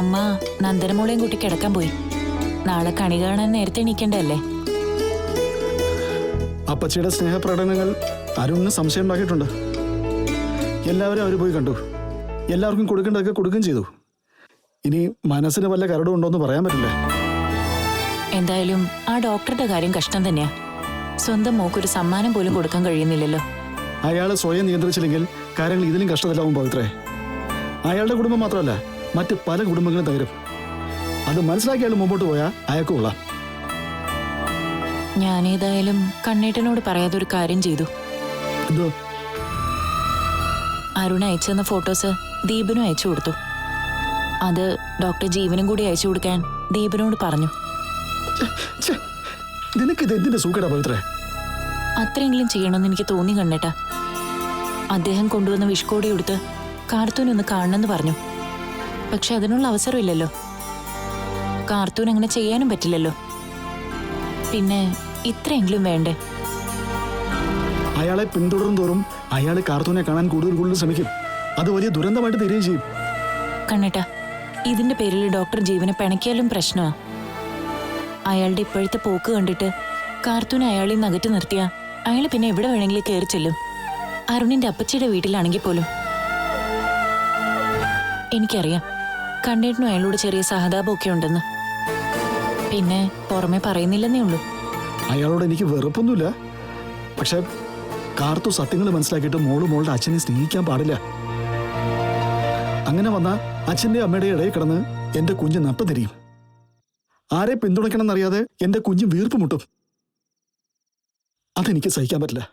അമ്മ നന്ദനമോളെയും കൂട്ടി കിടക്കാൻ പോയി. നാളെ കണി കാണാൻ നേരത്തെ എണീക്കണ്ടല്ലേ? അപ്പച്ചിയുടെ സ്നേഹപ്രകടനങ്ങൾ അരുണിന് സംശയം ഉണ്ടാക്കിയിട്ടുണ്ട്. എല്ലാവരും അവർ പോയി കണ്ടു. എല്ലാവർക്കും കൊടുക്കേണ്ടതൊക്കെ കൊടുക്കുകയും ചെയ്തു. ഇനി മനസ്സിന് വല്ല കരടും ഉണ്ടോന്ന് പറയാൻ പറ്റില്ല. എന്തായാലും ആ ഡോക്ടറുടെ കാര്യം കഷ്ടം തന്നെയാ. സ്വന്തം മോക്കൊരു സമ്മാനം പോലും കൊടുക്കാൻ കഴിയുന്നില്ലല്ലോ. അയാൾ സ്വയം നിയന്ത്രിച്ചില്ലെങ്കിൽ കാര്യങ്ങൾ ഇതിലും കഷ്ടത്തിലാവും പവിത്രേ. അയാളുടെ കുടുംബം മാത്രമല്ല, മറ്റ് പല കുടുംബങ്ങളും തകരും. അത് മനസ്സിലാക്കി അയാൾ മുമ്പോട്ട് പോയാൽ അയാൾക്ക് കൊള്ളാം. ഞാനേതായാലും കണ്ണേട്ടനോട് പറയാതെ ഒരു കാര്യം ചെയ്തു. എന്തോ? അരുൺ അയച്ചെന്ന ഫോട്ടോസ് ദീപനും അയച്ചു കൊടുത്തു. അത് ഡോക്ടർ ജീവനും കൂടി അയച്ചു കൊടുക്കാൻ ദീപനോട് പറഞ്ഞു. നിനക്കിത് എന്തിന്റെ സൂക്കേടാ പവിത്രേ? അത്രയെങ്കിലും ചെയ്യണമെന്ന് എനിക്ക് തോന്നി കണ്ണേട്ടാ. അദ്ദേഹം കൊണ്ടുവന്ന വിഷ്കോടി എടുത്ത് കാർത്തൂനൊന്ന് കാണണമെന്ന് പറഞ്ഞു. പക്ഷെ അതിനുള്ള അവസരമില്ലല്ലോ. കാർത്തൂൻ അങ്ങനെ ചെയ്യാനും പറ്റില്ലല്ലോ. പിന്നെ ഇത്രയെങ്കിലും വേണ്ടേ? അയാളെ പിന്തുടരും തോറും അയാൾ കാർത്തൂനെ കാണാൻ കൂടുതൽ ശ്രമിക്കും. അത് വലിയ ദുരന്തമായിട്ട് തീരുകയും ചെയ്യും. കണ്ണേട്ടാ, ഇതിന്റെ പേരിൽ ഡോക്ടർ ജീവനെ പിണക്കിയാലും പ്രശ്നമാ. അയാളുടെ ഇപ്പോഴത്തെ പോക്ക് കണ്ടിട്ട് കാർത്തൂനെ അയാളിൽ നിന്ന് അകറ്റി നിർത്തിയാ അയാൾ പിന്നെ എവിടെ വേണമെങ്കിലും കയറി ചെല്ലും. അരുണിന്റെ അപ്പച്ചിയുടെ വീട്ടിലാണെങ്കിൽ പോലും. എനിക്കറിയാം കണ്ണേട്ടനും അയാളോട് ചെറിയ സഹതാപമൊക്കെ ഉണ്ടെന്ന്. പിന്നെ പുറമെ പറയുന്നില്ലെന്നേ ഉള്ളൂ. അയാളോട് എനിക്ക് വെറുപ്പൊന്നുമില്ല. പക്ഷെ കാർത്തു സത്യങ്ങൾ മനസ്സിലാക്കിയിട്ട് മോളുടെ അച്ഛനെ സ്നേഹിക്കാൻ പാടില്ല. അങ്ങനെ വന്ന അച്ഛന്റെ അമ്മയുടെ ഇടയിൽ കിടന്ന് എന്റെ കുഞ്ഞ് നട്ടു തിരിയും. ആരെ പിന്തുണയ്ക്കണമെന്നറിയാതെ എന്റെ കുഞ്ഞ് വീർപ്പ് മുട്ടും. അതെനിക്ക് സഹിക്കാൻ പറ്റില്ല.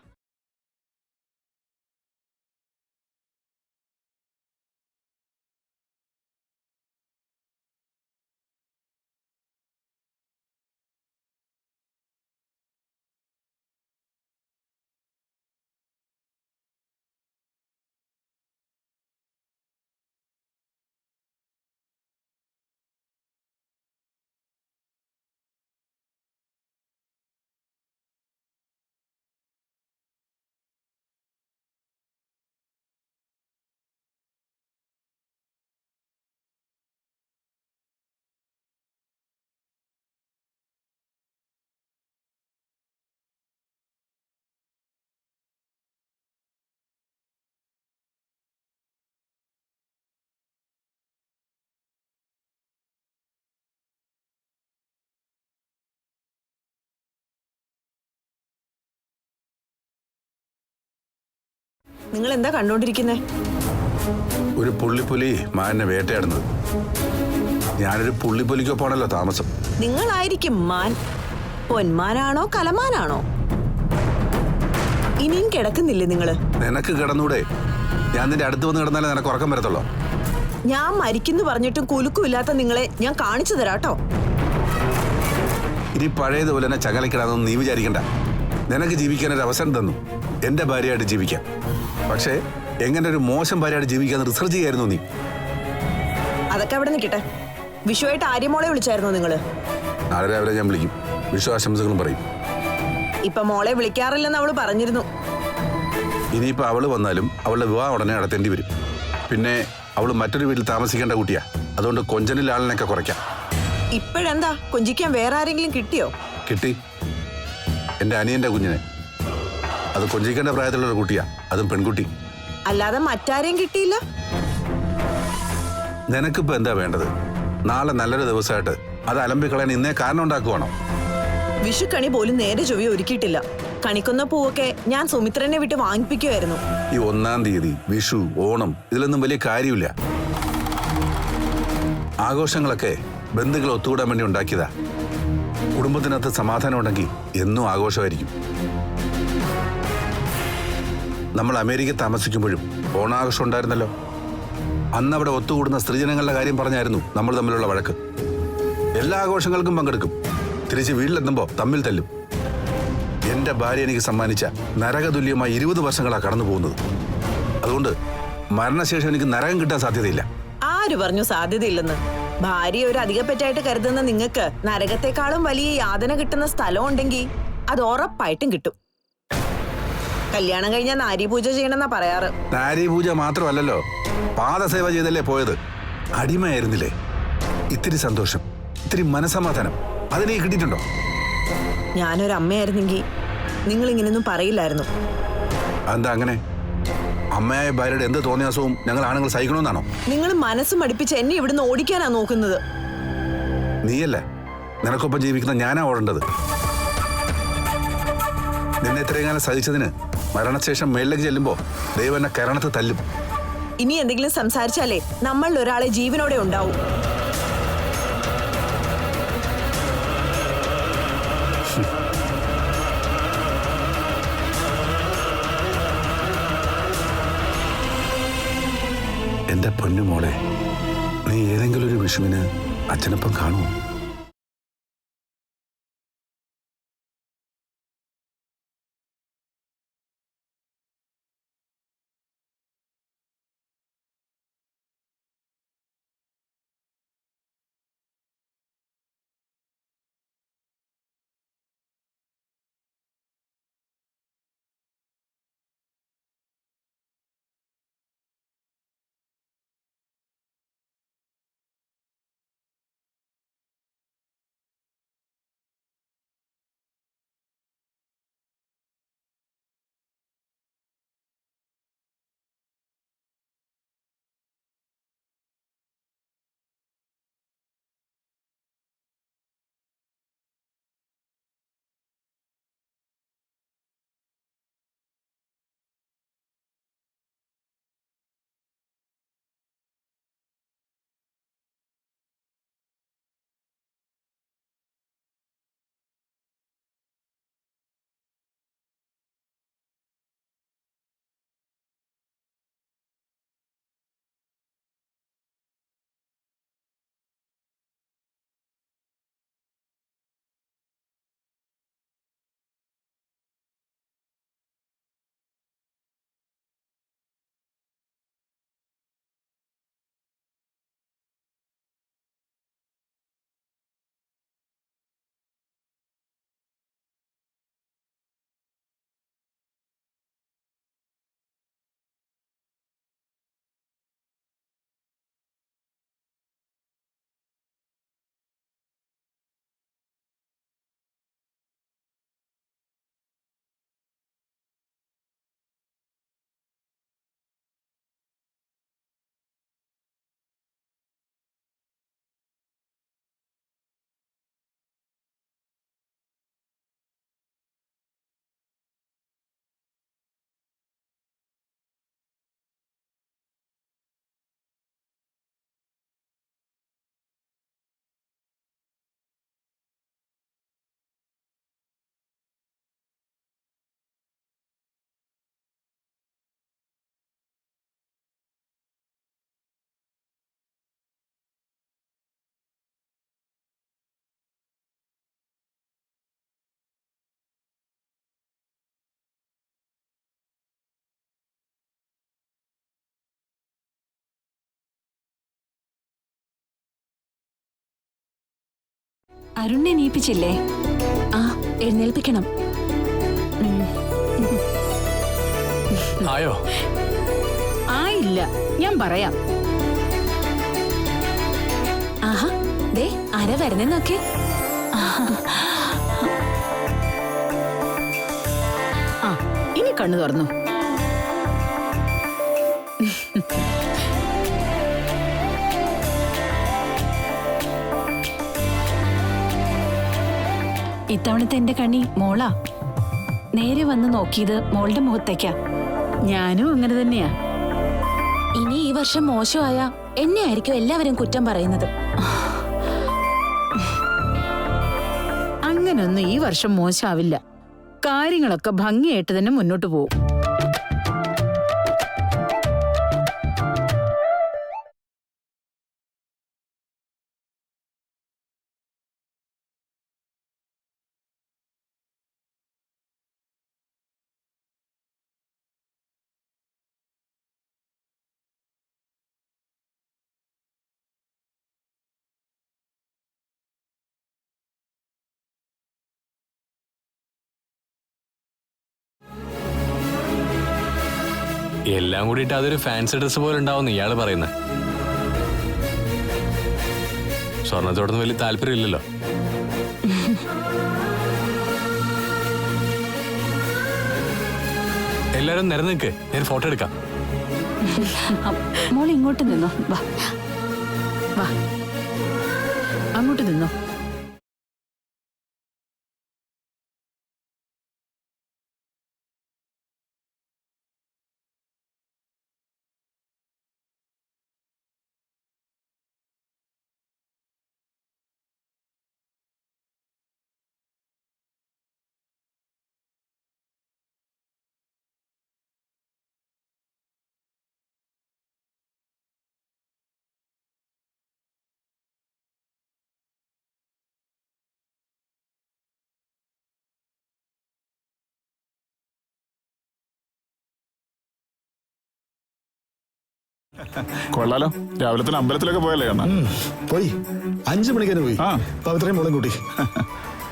നിങ്ങൾ എന്താ കണ്ടോണ്ടിരിക്കുന്നേ? ഒരു പുള്ളിപ്പുലി മാനിനെ വേട്ടയാടുന്നത്. ഞാനൊരു പുള്ളിപ്പുലിക്കൊപ്പാണല്ലോ താമസം. നിങ്ങളായിരിക്കും മാൻ. പൊന്മാനാണോ കലമാനാണോ? ഇനിയും കിടക്കുന്നില്ലേ നിങ്ങള്? നിനക്ക് കിടന്നൂടെ? ഞാൻ നിന്റെ അടുത്ത് വന്ന് കിടന്നാലേ നിനക്ക് ഉറക്കം വരത്തുള്ളൂ. ഞാൻ മരിക്കുന്നു പറഞ്ഞിട്ടും കുലുക്കുമില്ലാത്ത നിങ്ങളെ ഞാൻ കാണിച്ചു തരാട്ടോ. ഇനി പഴയതുപോലെ തന്നെ ചങ്ങലക്കിടാന്നൊന്നും നീ വിചാരിക്കണ്ട. നിനക്ക് ജീവിക്കാനൊരു അവസരം തന്നു, എന്റെ ഭാര്യയായിട്ട് ജീവിക്കാൻ. പക്ഷേ എങ്ങനെ ഒരു മോശം ഭാര്യയായിട്ട് ജീവിക്കാന്ന് റിസർച്ച് ചെയ്യായിരുന്നു നീ. അതൊക്കെ അവിടെ നിൽക്കട്ടെ. വിഷുവായിട്ട് ആര്യമോളെ വിളിച്ചായിരുന്നോ നിങ്ങള്? നാളെ രാവിലെ ഞാൻ വിളിക്കും, വിഷുവാശംസകളും പറയും. ഇപ്പൊ മോളെ വിളിക്കാറില്ലെന്ന് അവള് പറഞ്ഞിരുന്നു. ഇനിയിപ്പോ അവള് വന്നാലും അവളുടെ വിവാഹം ഉടനെ നടത്തേണ്ടി വരും. പിന്നെ അവള് മറ്റൊരു വീട്ടിൽ താമസിക്കേണ്ട കുട്ടിയാ. അതുകൊണ്ട് കൊഞ്ചനിൽ ആളിനൊക്കെ കുറയ്ക്കാം. ഇപ്പോഴെന്താ കൊഞ്ചിക്കാൻ വേറെ ആരെങ്കിലും കിട്ടിയോ? കിട്ടി, എന്റെ അനിയന്റെ കുഞ്ഞിനെ. അത് കൊഞ്ചിക്കേണ്ട പ്രായത്തിലുള്ള ഒരു കുട്ടിയാ, അതും പെൺകുട്ടി. അല്ലാതെ മറ്റാരെയും കിട്ടിയില്ല? നിനക്കിപ്പോ എന്താ വേണ്ടത്? നാളെ നല്ലൊരു ദിവസമായിട്ട് അത് അലമ്പിക്കളയാൻ ഇന്നേ കാരണം ഉണ്ടാക്കുവാണോ? വിഷുക്കണി പോലും നേരെ ചൊവ്വ ഒരുക്കിയിട്ടില്ല. കണിക്കുന്ന പൂവൊക്കെ ഞാൻ സുമിത്രനെ വിട്ട് വാങ്ങിപ്പിക്കുമായിരുന്നു. ഈ 1-ാം തീയതി, വിഷു, ഓണം, ഇതിലൊന്നും വലിയ കാര്യമില്ല. ആഘോഷങ്ങളൊക്കെ ബന്ധുക്കൾ ഒത്തുകൂടാൻ വേണ്ടി ഉണ്ടാക്കിയതാ. കുടുംബത്തിനകത്ത് സമാധാനം ഉണ്ടെങ്കിൽ എന്നും ആഘോഷമായിരിക്കും. നമ്മൾ അമേരിക്കയിൽ താമസിക്കുമ്പോഴും ഓണാഘോഷം ഉണ്ടായിരുന്നല്ലോ. അന്ന് അവിടെ ഒത്തുകൂടുന്ന സ്ത്രീജനങ്ങളുടെ കാര്യം പറഞ്ഞായിരുന്നു നമ്മൾ തമ്മിലുള്ള വഴക്ക്. എല്ലാ ആഘോഷങ്ങൾക്കും പങ്കെടുക്കും, തിരിച്ച് വീട്ടിലെത്തുമ്പോൾ തമ്മിൽ തല്ലും. എന്റെ ഭാര്യ എനിക്ക് സമ്മാനിച്ച നരകതുല്യമായി 20 വർഷങ്ങളാണ് കടന്നു പോകുന്നത്. അതുകൊണ്ട് മരണശേഷം എനിക്ക് നരകം കിട്ടാൻ സാധ്യതയില്ല. ആര് പറഞ്ഞു സാധ്യതയില്ലെന്ന്? ഭാര്യ ഒരു അധികപ്പറ്റായിട്ട് കരുതുന്ന നിങ്ങൾക്ക് നരകത്തെക്കാളും വലിയ യാതന കിട്ടുന്ന സ്ഥലം ഉണ്ടെങ്കിൽ അത് ഉറപ്പായിട്ടും കിട്ടും. കല്യാണം കഴിഞ്ഞാൽ നാരീപൂജ ചെയ്യണമെന്നാ പറയാറ്. നാരീപൂജ മാത്രമല്ലല്ലോ, പാദസേവ ചെയ്തല്ലേ പോയത്. അടിമയായിരുന്നില്ലേ? ഇത്തിരി സന്തോഷം, ഇത്തിരി മനസമാധാനം അതിനെ കിട്ടിയിട്ടുണ്ടോ? ഞാനൊരു അമ്മയായിരുന്നെങ്കിൽ നിങ്ങൾ ഇങ്ങനെയൊന്നും പറയില്ലായിരുന്നു. എന്താ അങ്ങനെ? അമ്മയായ ഭാര്യയുടെ എന്ത് തോന്നിയാസവും ഞങ്ങൾ ആണുങ്ങൾ സഹിക്കണമെന്നാണോ? നിങ്ങൾ മനസ്സ് മടിപ്പിച്ച് എന്നെ ഇവിടുന്ന് ഓടിക്കാനാ നോക്കുന്നത്. നീയല്ല, നിനക്കൊപ്പം ജീവിക്കുന്ന ഞാനാ ഓടേണ്ടത്. നിന്നെ ഇത്രയും കാലം സഹിച്ചതിന് മരണശേഷം മേളിലേക്ക് ചെല്ലുമ്പോ ദൈവം എന്നെ കരണത്ത് തല്ലും. ഇനി എന്തെങ്കിലും സംസാരിച്ചാലേ നമ്മളിൽ ഒരാളെ ജീവനോടെ ഉണ്ടാവും. എന്റെ പൊന്നുമോളെ, നീ ഏതെങ്കിലും ഒരു വിഷുവിന് അച്ഛനൊപ്പം കാണുമോ? അരുണിനെ നീപ്പിച്ചില്ലേ? ആ, എഴുന്നേൽപ്പിക്കണം. ആയോ? ആയില്ല, ഞാൻ പറയാം. ആഹാ, ദേ ആരാ വരുന്നേന്നൊക്കെ. ആ, ഇനി കണ്ണു തുറന്നു. ഇത്തവണത്തെ എന്റെ കണ്ണി മോളാ. നേരെ വന്ന് നോക്കിയത് മോളുടെ മുഖത്തേക്കാ. ഞാനും അങ്ങനെ തന്നെയാ. ഇനി ഈ വർഷം മോശമായ എന്നെ ആയിരിക്കും എല്ലാവരും കുറ്റം പറയുന്നത്. അങ്ങനൊന്നും ഈ വർഷം മോശമാവില്ല. കാര്യങ്ങളൊക്കെ ഭംഗിയായിട്ട് തന്നെ മുന്നോട്ട് പോകും. എല്ലാം കൂടിയിട്ട് അതൊരു ഫാൻസി ഡ്രസ് പോലെ ഉണ്ടാവും ഇയാള് പറയുന്നത്. സ്വർണത്തോടൊന്നും വലിയ താല്പര്യമില്ലല്ലോ. എല്ലാരും നിരന്ന് നിൽക്ക്, ഞാൻ ഫോട്ടോ എടുക്കാം. മോൾ ഇങ്ങോട്ട് നിന്നോ. വാ വാ, അങ്ങോട്ട് നിന്നോ. കൊള്ളാലോ, രാവിലെ തന്നെ അമ്പലത്തിലൊക്കെ പോയല്ലേ അണ്ണാ? പോയി 5 മണിക്ക് പോയി. ആ. പവിത്രയും മോളും കൂട്ടി.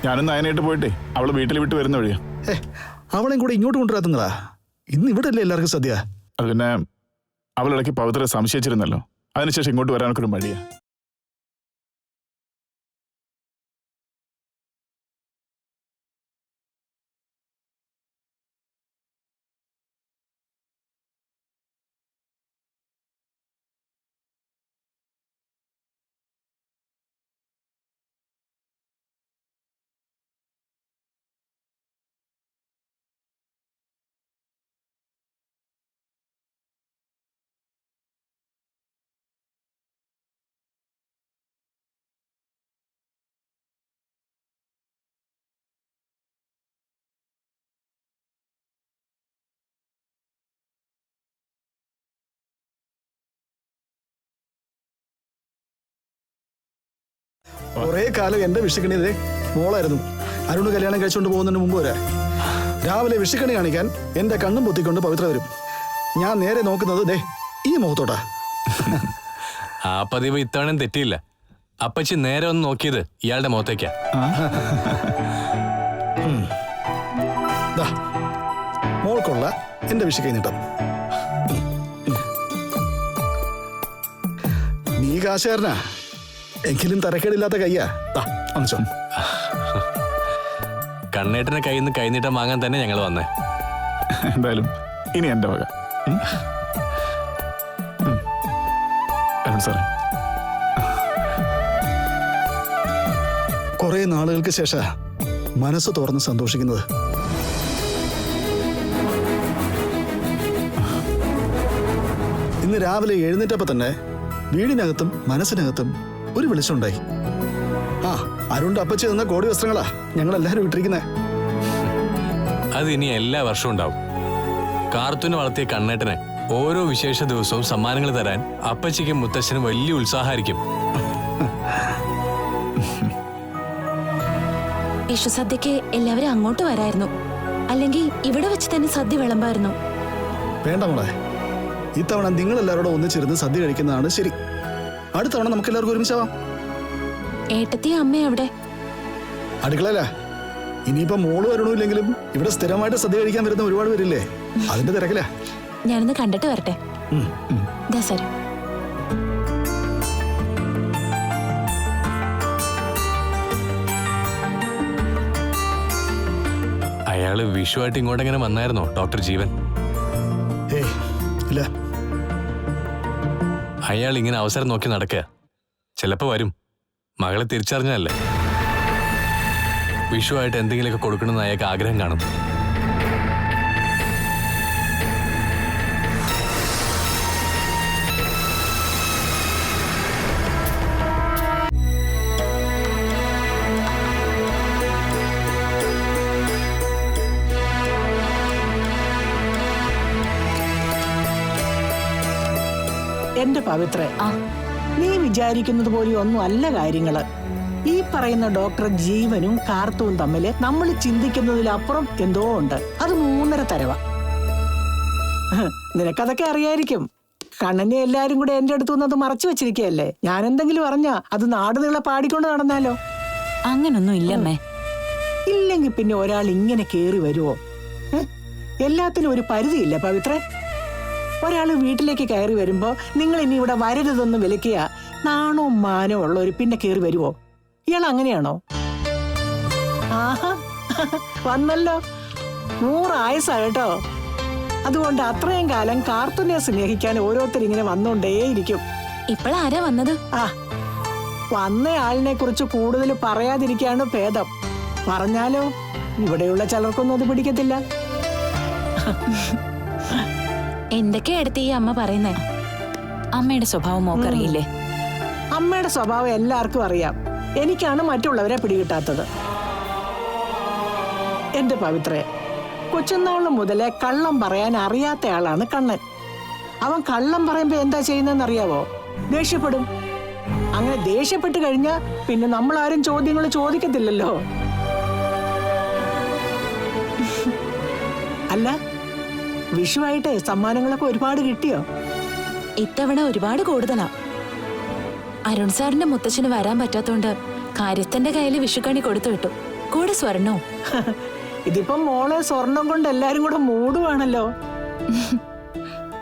ഞാനും നയനായിട്ട് പോയിട്ടേ അവള് വീട്ടിൽ വിട്ട് വരുന്ന വഴിയാ. അവളെയും കൂടെ ഇങ്ങോട്ട് കൊണ്ടുവരാത്തുന്നതാ. ഇന്ന് ഇവിടെ അല്ലേ എല്ലാവർക്കും സദ്യ. അത് പിന്നെ അവളിടയ്ക്ക് പവിത്ര സംശയിച്ചിരുന്നല്ലോ, അതിനുശേഷം ഇങ്ങോട്ട് വരാനൊക്കെ ഒരു മടിയാ. കുറെ കാലം എന്റെ വിഷുക്കണിയതേ മോളായിരുന്നു. അരുണ് കല്യാണം കഴിച്ചുകൊണ്ട് പോകുന്നതിന് മുമ്പ് വരെ രാവിലെ വിഷുക്കണി കാണിക്കാൻ എന്റെ കണ്ണും പൊത്തിക്കൊണ്ട് പവിത്ര വരും. ഞാൻ നേരെ നോക്കുന്നത് ദേ ഈ മുഖത്തോട്ടാ. ആ പതിവ് ഇത്തവണയും തെറ്റിയില്ല. അപ്പച്ചി നേരെ ഒന്ന് നോക്കിയത് ഇയാളുടെ മുഖത്തേക്കാ. ദാ, മോൾക്കുള്ള എന്റെ വിഷുക്കൈ നീട്ടം. നീ കാശുകാരനാ, എങ്കിലും തരക്കേടില്ലാത്ത കയ്യാ. അഞ്ചോ കണ്ണേട്ടനെ കയ്യിൽ നിന്ന് കൈനീട്ടം വാങ്ങാൻ തന്നെ ഞങ്ങൾ വന്നേ. എന്തായാലും ഇനി എന്റെ വക. അരുൺ സാറേ, കുറെ നാളുകൾക്ക് ശേഷം മനസ്സ് തുറന്ന് സന്തോഷിക്കുന്നത്. ഇന്ന് രാവിലെ എഴുന്നേറ്റപ്പോ തന്നെ വീടിനകത്തും മനസ്സിനകത്തും ഒരു വെളിച്ചമുണ്ടായി. ആ, അരുണിന്റെ അപ്പച്ചി തന്ന കോടി വസ്ത്രങ്ങളാ ഞങ്ങളെല്ലാരും ഇട്ടിരിക്കുന്നേ. അത് ഇനി എല്ലാ വർഷവും ഉണ്ടാവും. കാർത്തൂന് വളർത്തിയ കണ്ണേട്ടനെ ഓരോ വിശേഷ ദിവസവും സമ്മാനങ്ങൾ തരാൻ അപ്പച്ചിക്കും മുത്തശ്ശനും വലിയ ഉത്സാഹമായിരിക്കും. വിഷുസദ്യക്ക് എല്ലാവരും അങ്ങോട്ട് വരായിരുന്നു, അല്ലെങ്കിൽ ഇവിടെ വെച്ച് തന്നെ സദ്യ വിളമ്പായിരുന്നു. വേണ്ട മോളെ, ഇത്തവണ നിങ്ങൾ എല്ലാവരോടും ഒന്നിച്ചിരുന്ന് സദ്യ കഴിക്കുന്നതാണ് ശരി. അടുത്തവണ നമുക്ക് എല്ലാവർക്കും ഒരുമിച്ചാവാം. ഏട്ടത്തി അമ്മ അവിടെ അടുക്കളയിലാ. ഇനിയിപ്പോ മോള് വരണമില്ലെങ്കിലും ഇവിടെ സ്ഥിരമായിട്ട് സദ്യ കഴിക്കാൻ വരുന്ന ഒരുപാട് പേരില്ലേ, അതിന്റെ തിരക്കിലാ. ഞാനൊന്ന് കണ്ടിട്ട് വരട്ടെ. ദാ സർ. അയാള് വിഷുവായിട്ട് ഇങ്ങോട്ടെങ്ങനെ വന്നായിരുന്നോ ഡോക്ടർ ജീവൻ? ഏയ് ഇല്ല. അയാൾ ഇങ്ങനെ അവസരം നോക്കി നടക്കുക. ചിലപ്പോ വരും. മകളെ തിരിച്ചറിഞ്ഞല്ലേ. വിഷുവായിട്ട് എന്തെങ്കിലുമൊക്കെ കൊടുക്കണമെന്ന് അയാൾക്ക് ആഗ്രഹം കാണും. എന്റെ പവിത്രേ, നീ വിചാരിക്കുന്നത് പോലെ ഒന്നും അല്ല കാര്യങ്ങള്. ഈ പറയുന്ന ഡോക്ടർ ജീവനും കാർത്തവും തമ്മില് നമ്മൾ ചിന്തിക്കുന്നതിലപ്പുറം എന്തോ ഉണ്ട്. അത് 3.5 തരവാ. നിനക്കതൊക്കെ അറിയായിരിക്കും. കണ്ണനെ എല്ലാരും കൂടെ എന്റെ അടുത്തുനിന്ന് അത് മറച്ചു വെച്ചിരിക്കുകയല്ലേ. ഞാൻ എന്തെങ്കിലും അറിഞ്ഞാ അത് നാടുനീളെ പാടിക്കൊണ്ട് നടന്നാലോ? അങ്ങനൊന്നും ഇല്ലമ്മേ. ഇല്ലെങ്കിൽ പിന്നെ ഒരാൾ ഇങ്ങനെ കേറി വരുവോ? എല്ലാത്തിനും ഒരു പരിധിയില്ല പവിത്രേ. ഒരാള് വീട്ടിലേക്ക് കയറി വരുമ്പോ നിങ്ങൾ ഇനി ഇവിടെ വരരുതെന്ന് വിലക്കിയ നാണോ മാനോ ഉള്ളവര് പിന്നെ കയറി വരുവോ? ഇയാൾ അങ്ങനെയാണോ? ആഹാ, വന്നല്ലോ. 100 ആയുസാ കേട്ടോ. അതുകൊണ്ട് അത്രയും കാലം കാർത്തൂനെ സ്നേഹിക്കാൻ ഓരോരുത്തർ ഇങ്ങനെ വന്നോണ്ടേയിരിക്കും. ഇപ്പോഴാരാ വന്നത്? ആ, വന്നയാളിനെ കുറിച്ച് കൂടുതൽ പറയാതിരിക്കാണ് ഭേദം. പറഞ്ഞാലോ ഇവിടെയുള്ള ചിലർക്കൊന്നും അത് പിടിക്കത്തില്ല. എന്തൊക്കെയാ എടുത്ത് ഈ അമ്മ പറയുന്നേ? അമ്മയുടെ സ്വഭാവം മോക്കറിയില്ലേ? അമ്മയുടെ സ്വഭാവം എല്ലാവർക്കും അറിയാം. എനിക്കാണ് മറ്റുള്ളവരെ പിടികിട്ടാത്തത്. എന്റെ പവിത്രയെ, കൊച്ചുനാള് മുതലേ കള്ളം പറയാൻ അറിയാത്ത ആളാണ് കണ്ണൻ. അവൻ കള്ളം പറയുമ്പോ എന്താ ചെയ്യുന്നതെന്നറിയാവോ? ദേഷ്യപ്പെടും. അങ്ങനെ ദേഷ്യപ്പെട്ട് കഴിഞ്ഞാ പിന്നെ നമ്മൾ ആരും ചോദ്യങ്ങൾ ചോദിക്കത്തില്ലല്ലോ. അല്ല, വിഷുവായിട്ട് സമ്മാനങ്ങളൊക്കെ ഒരുപാട് കിട്ടിയോ? ഇത്തവണ ഒരുപാട് കൂടുതലാ. അരുൺ സാറിന്റെ മുത്തച്ഛന് വരാൻ പറ്റാത്തോണ്ട് കാര്യസ്ഥന്റെ കയ്യിൽ വിഷുക്കണി കൊടുത്തു വിട്ടു. കൂടെ സ്വർണ്ണവും. ഇതിപ്പം മോളെ സ്വർണം കൊണ്ട് എല്ലാരും കൂടെ മൂടുവാണല്ലോ.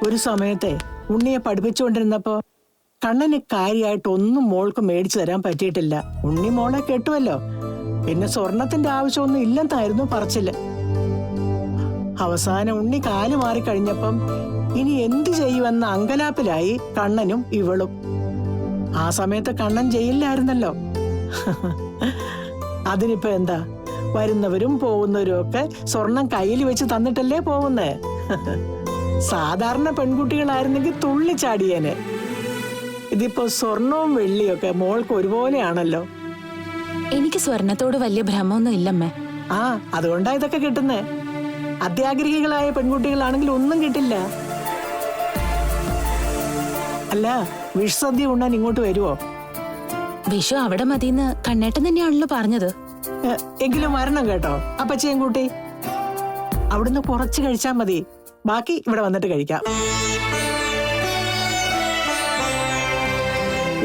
ഒരു സമയത്തെ ഉണ്ണിയെ പഠിപ്പിച്ചുകൊണ്ടിരുന്നപ്പോ കണ്ണന് കാര്യമായിട്ട് ഒന്നും മോൾക്ക് മേടിച്ചു തരാൻ പറ്റിയിട്ടില്ല. ഉണ്ണി മോളെ കെട്ടുമല്ലോ. പിന്നെ സ്വർണത്തിന്റെ ആവശ്യമൊന്നും ഇല്ലെന്നായിരുന്നു പറച്ചില്. അവസാനം ഉണ്ണി കാല് മാറിക്കഴിഞ്ഞപ്പം ഇനി എന്തു ചെയ്യുമെന്ന അങ്കലാപ്പിലായി കണ്ണനും ഇവളും. ആ സമയത്ത് കണ്ണൻ ജയിലിലായിരുന്നല്ലോ. അതിനിപ്പോ എന്താ, വരുന്നവരും പോകുന്നവരും ഒക്കെ സ്വർണം കയ്യിൽ വെച്ച് തന്നിട്ടല്ലേ പോകുന്നേ. സാധാരണ പെൺകുട്ടികളായിരുന്നെങ്കിൽ തുള്ളിച്ചാടിയേനെ. ഇതിപ്പോ സ്വർണവും വെള്ളിയൊക്കെ മോൾക്ക് ഒരുപോലെയാണല്ലോ. എനിക്ക് സ്വർണത്തോട് വലിയ ഭ്രമമൊന്നും ഇല്ലമ്മേ. ആ, അതുകൊണ്ടാ ഇതൊക്കെ കിട്ടുന്നേ. അത്യാഗ്രഹികളായ പെൺകുട്ടികളാണെങ്കിൽ ഒന്നും കിട്ടില്ല. അല്ല, വിഷുസദ്യ ഉണ്ണാൻ ഇങ്ങോട്ട് വരുവോ? വിഷു അവിടെ മതിയെന്ന് കണ്ണേട്ടൻ തന്നെയാണല്ലോ പറഞ്ഞത്. എങ്കിലും വരണം കേട്ടോ, അപ്പച്ചയും കൂട്ടി. അവിടുന്ന് കുറച്ച് കഴിച്ചാ മതി, ബാക്കി ഇവിടെ വന്നിട്ട് കഴിക്കാം.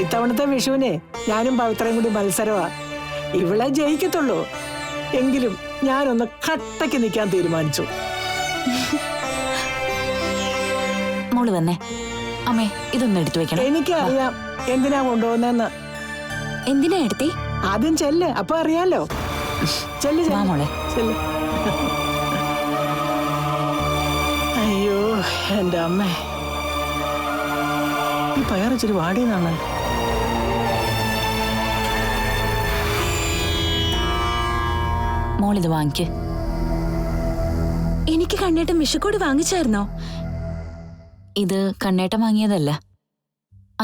ഇത്തവണത്തെ വിഷുവിനെ ഞാനും പവിത്രയും കൂടി മത്സരമാ. ഇവളെ ജയിക്കത്തുള്ളൂ. എങ്കിലും ഞാനൊന്ന് കട്ടയ്ക്ക് നിൽക്കാൻ തീരുമാനിച്ചു. മോള് വന്നേ. അമ്മേ, ഇതൊന്നും എടുത്തു വെക്കണം. എനിക്കറിയാം എന്തിനാ കൊണ്ടുപോകുന്നെന്ന്. എന്തിനാ എടുത്തി? ആദ്യം ചെല്ല്, അപ്പൊ അറിയാലോ. ചെല്ല് വാ മോളെ. ചെല്ല്. അയ്യോ എന്റെ അമ്മേ, ഈ പയറിച്ചിരി വാടിയെന്നാണ്. മോളിത് വാങ്ങിക്ക്. എനിക്ക് കണ്ണേട്ടൻ വിഷുക്കൂടി വാങ്ങിച്ചായിരുന്നോ? ഇത് കണ്ണേട്ടൻ വാങ്ങിയതല്ല,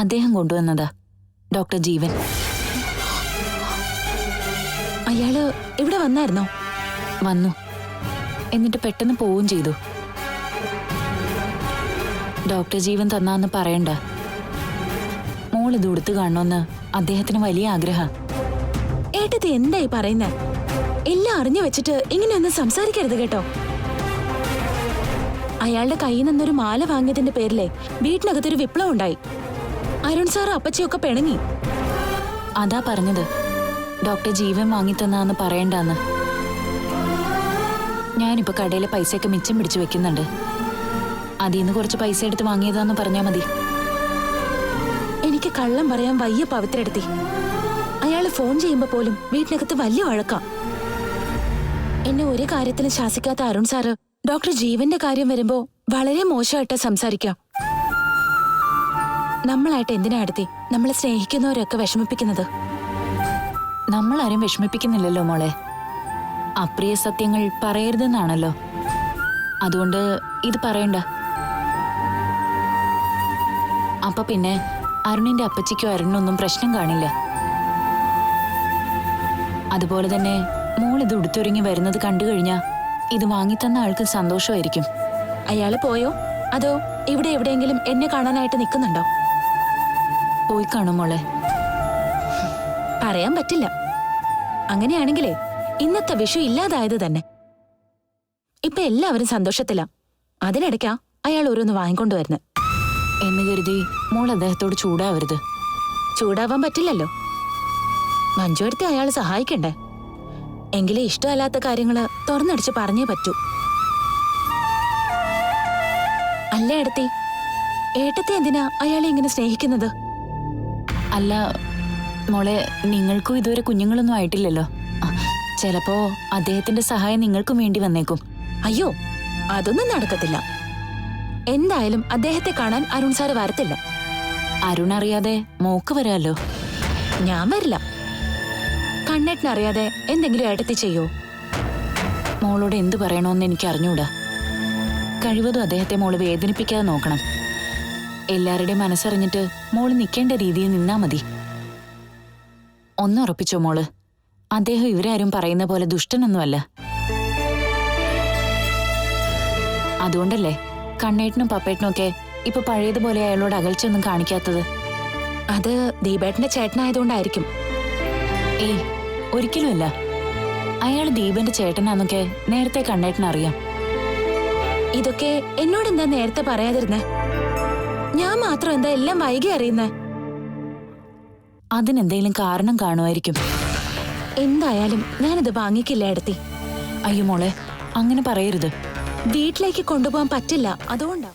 അദ്ദേഹം കൊണ്ടുവന്നതാ. ഡോക്ടർ ജീവൻ. അയാള് ഇവിടെ വന്നായിരുന്നോ? വന്നു. എന്നിട്ട് പെട്ടെന്ന് പോവുകയും ചെയ്തു. ഡോക്ടർ ജീവൻ തന്നാന്ന് പറയണ്ട. മോളിത് ഉടുത്ത് കാണണമെന്ന് അദ്ദേഹത്തിന് വലിയ ആഗ്രഹം. ഏട്ടത്തി എന്തായി പറയുന്നേ? എല്ലാം അറിഞ്ഞു വെച്ചിട്ട് ഇങ്ങനെയൊന്നും സംസാരിക്കരുത് കേട്ടോ. അയാളുടെ കയ്യിൽ നിന്നൊരു മാല വാങ്ങിയതിന്റെ പേരിലെ വീട്ടിനകത്തൊരു വിപ്ലവം ഉണ്ടായി. അരുൺ സാർ അപ്പച്ചിയൊക്കെ പിണങ്ങി. അതാ പറഞ്ഞത്, ഡോക്ടർ ജീവൻ വാങ്ങിത്തന്നാന്ന് പറയണ്ടാന്ന്. ഞാനിപ്പോ കടയിലെ പൈസയൊക്കെ മിച്ചം പിടിച്ചു വെക്കുന്നുണ്ട്. അതിന്ന് കുറച്ച് പൈസ എടുത്ത് വാങ്ങിയതാന്ന് പറഞ്ഞാ മതി. എനിക്ക് കള്ളം പറയാൻ വയ്യ പവിത്രയെടുത്തി. അയാള് ഫോൺ ചെയ്യുമ്പോ പോലും വീട്ടിനകത്ത് വലിയ വഴക്കാം. എന്നെ ഒരു കാര്യത്തിലും ശാസിക്കാത്ത അരുൺ സാറ് ഡോക്ടർ ജീവന്റെ കാര്യം വരുമ്പോ വളരെ മോശമായിട്ടാ സംസാരിക്കാം. നമ്മളായിട്ട് എന്തിനാ എടുത്തി നമ്മളെ സ്നേഹിക്കുന്നവരൊക്കെ വിഷമിപ്പിക്കുന്നത്? നമ്മളാരും വിഷമിപ്പിക്കുന്നില്ലല്ലോ മോളെ. അപ്രിയ സത്യങ്ങൾ പറയരുതെന്നാണല്ലോ. അതുകൊണ്ട് ഇത് പറയണ്ട. അപ്പൊ പിന്നെ അരുണിന്റെ അപ്പച്ചിക്കോ അരുണിനൊന്നും പ്രശ്നം കാണില്ല. അതുപോലെ തന്നെ മോൾ ഇത് ഉടുത്തൊരുങ്ങി വരുന്നത് കണ്ടു കഴിഞ്ഞാ ഇത് വാങ്ങിത്തന്ന ആൾക്ക് സന്തോഷമായിരിക്കും. അയാള് പോയോ അതോ ഇവിടെ എവിടെയെങ്കിലും എന്നെ കാണാനായിട്ട് നിൽക്കുന്നുണ്ടോ? പോയി കാണും മോളെ. പറയാൻ പറ്റില്ല. അങ്ങനെയാണെങ്കിലേ ഇന്നത്തെ വിഷു ഇല്ലാതായത് തന്നെ. ഇപ്പൊ എല്ലാവരും സന്തോഷത്തിലാ. അതിനിടയ്ക്കാ അയാൾ ഓരോന്ന് വാങ്ങിക്കൊണ്ടുവരുന്നത്. എന്ന് കരുതി മോൾ അദ്ദേഹത്തോട് ചൂടാവരുത്. ചൂടാവാൻ പറ്റില്ലല്ലോ. മഞ്ജുവടുത്തെ അയാൾ സഹായിക്കണ്ടേ? എങ്കിലേ ഇഷ്ടമല്ലാത്ത കാര്യങ്ങള് തുറന്നടിച്ച് പറഞ്ഞേ പറ്റൂ. അല്ല എടുത്തി, ഏട്ടത്തെ എന്തിനാ അയാളെ ഇങ്ങനെ സ്നേഹിക്കുന്നത്? അല്ല മോളെ, നിങ്ങൾക്കും ഇതുവരെ കുഞ്ഞുങ്ങളൊന്നും ആയിട്ടില്ലല്ലോ. ചിലപ്പോ അദ്ദേഹത്തിന്റെ സഹായം നിങ്ങൾക്കും വേണ്ടി വന്നേക്കും. അയ്യോ, അതൊന്നും നടക്കത്തില്ല. എന്തായാലും അദ്ദേഹത്തെ കാണാൻ അരുൺ സാറ് വരത്തില്ല. അരുൺ അറിയാതെ മോക്ക് വരാലോ. ഞാൻ വരില്ല. കണ്ണേട്ടനറിയാതെ എന്തെങ്കിലും ഏട്ടത്തി ചെയ്യോ? മോളോട് എന്തു പറയണോന്ന് എനിക്ക് അറിഞ്ഞൂടാ. കഴിവതും അദ്ദേഹത്തെ മോള് വേദനിപ്പിക്കാതെ നോക്കണം. എല്ലാവരുടെയും മനസ്സറിഞ്ഞിട്ട് മോള് നിൽക്കേണ്ട രീതിയിൽ നിന്നാ മതി. ഒന്നുറപ്പിച്ചോ മോള്, അദ്ദേഹം ഇവരാരും പറയുന്ന പോലെ ദുഷ്ടനൊന്നുമല്ല. അതുകൊണ്ടല്ലേ കണ്ണേട്ടനും പപ്പേട്ടനും ഒക്കെ ഇപ്പൊ പഴയതുപോലെ അയാളോട് അകൽച്ചൊന്നും കാണിക്കാത്തത്. അത് ദീപേട്ടന്റെ ചേട്ടനായതുകൊണ്ടായിരിക്കും. ഏയ്, ഒരിക്കലുമല്ല. അയാൾ ദീപന്റെ ചേട്ടനാന്നൊക്കെ നേരത്തെ കണ്ണേട്ടനറിയാം. ഇതൊക്കെ എന്നോടെന്താ നേരത്തെ പറയാതിരുന്നേ? ഞാൻ മാത്രം എന്താ എല്ലാം വൈകി അറിയുന്നേ? അതിനെന്തെങ്കിലും കാരണം കാണുമായിരിക്കും. എന്തായാലും ഞാനിത് വാങ്ങിക്കില്ല ഏടത്തി. അയ്യോ മോളെ, അങ്ങനെ പറയരുത്. വീട്ടിലേക്ക് കൊണ്ടുപോകാൻ പറ്റില്ല, അതുകൊണ്ടാ.